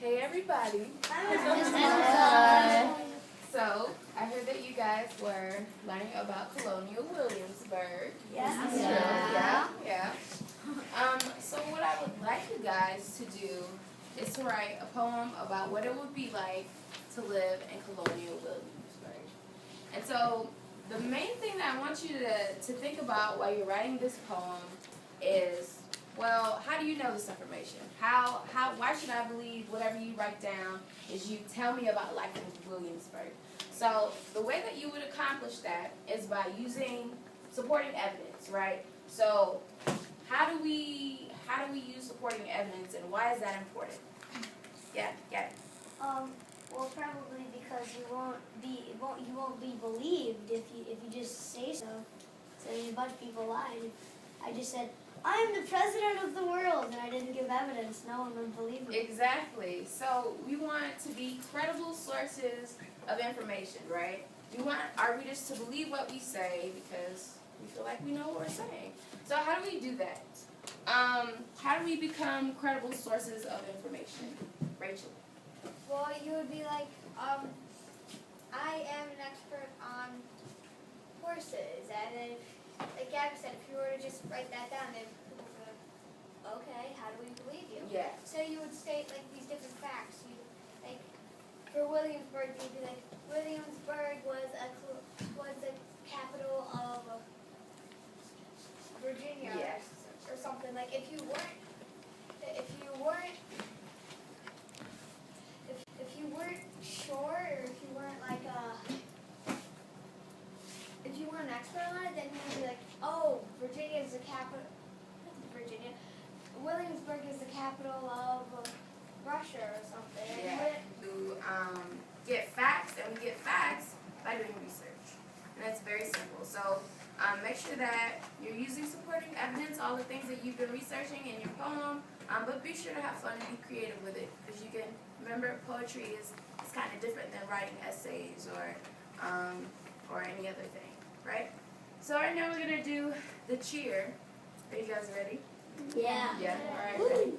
Hey everybody. Hi. So, I heard that you guys were learning about Colonial Williamsburg. Yeah. Yeah. So what I would like you guys to do is to write a poem about what it would be like to live in Colonial Williamsburg. And so, the main thing that I want you to think about while you're writing this poem is, well, how do you know this information? Why should I believe whatever you write down is you tell me about life in Williamsburg? So the way that you would accomplish that is by using supporting evidence, right? So how do we use supporting evidence, and why is that important? Yeah. Well, probably because you won't be believed if you just say so. So a bunch of people lied. If I just said, I'm the president of the world, and I didn't give evidence, no one would believe me. Exactly. So we want it to be credible sources of information, right? We want our readers to believe what we say because we feel like we know what we're saying. So how do we do that? How do we become credible sources of information? Rachel? Well, you would be like, I am an expert on horses, and then, like Gabby said, if you were to just write that down, then people would go, okay, how do we believe you? Yeah. So you would state, like, these different facts. You, like, for Williamsburg, you'd be like, Williamsburg was the capital of Virginia, Yes. or something. Like, if you weren't sure, or if you weren't like if you weren't an expert on it, then you'd be like, oh, Virginia is the capital. Virginia, Williamsburg is the capital of Russia or something. Yeah. To get facts, and we get facts by doing research, and that's very simple. So make sure that you're using supporting evidence, all the things that you've been researching in your poem, but be sure to have fun and be creative with it, because you can remember poetry is kind of different than writing essays or any other thing, right? So right now we're gonna do the cheer. Are you guys ready? Yeah. Yeah. All right. Ready?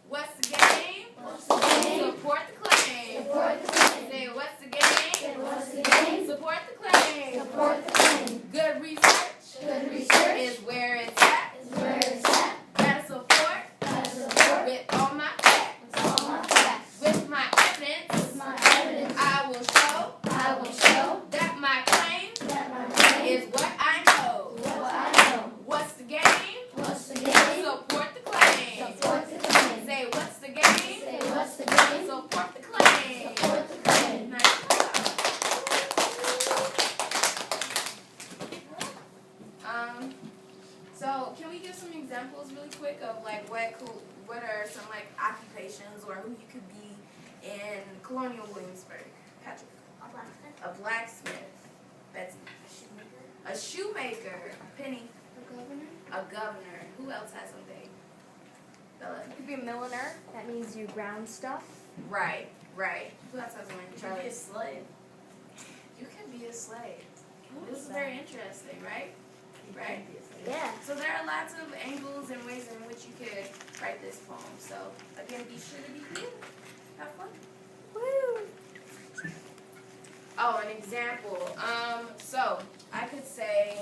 What's the game? What's the game? Support the claim. Support the claim. Say what's the game? Say what's the game? Support the claim. Support the claim. Good research. Good research Is where it's at. is where it's at. Gotta support Gotta support with all my facts. with all my facts. With my evidence, With my evidence, I will show I will show that my claim that my claim is what I know. is what I know. What's the game? What's the game? Support the claim. Support the claim. Say what's the game? Say what's the game? Support the claim. Support the claim. Nice job. So can we give some examples really quick of like what are some like occupations or who you could be in Colonial Williamsburg? Patrick. A blacksmith. A blacksmith. Betsy. A shoemaker. Penny. A governor. A governor. Who else has something? Bella. You could be a milliner. That means you ground stuff. Right. Who else has something? You Charlie. can be a slave. You can be a slave. This is very interesting, right? You Right. can be a slave. Yeah. So there are lots of angles and ways in which you could write this poem. So again, be sure to be creative. Have fun. Woo. Oh, an example. So I could say,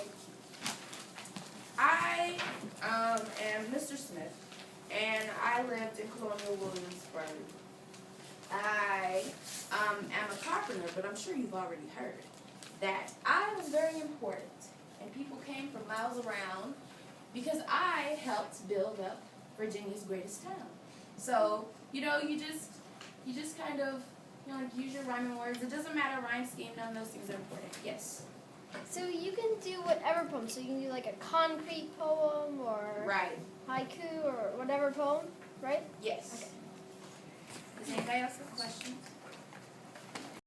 I am Mr. Smith, and I lived in Colonial Williamsburg. I am a carpenter, but I'm sure you've already heard that I was very important, and people came from miles around because I helped build up Virginia's greatest town. So you just kind of like use your rhyming words. It doesn't matter rhyme scheme. None of those things are important. Yes. So you can do whatever poem. So you can do like a concrete poem or Right. haiku or whatever poem, right? Yes. Okay. Does anybody else have questions?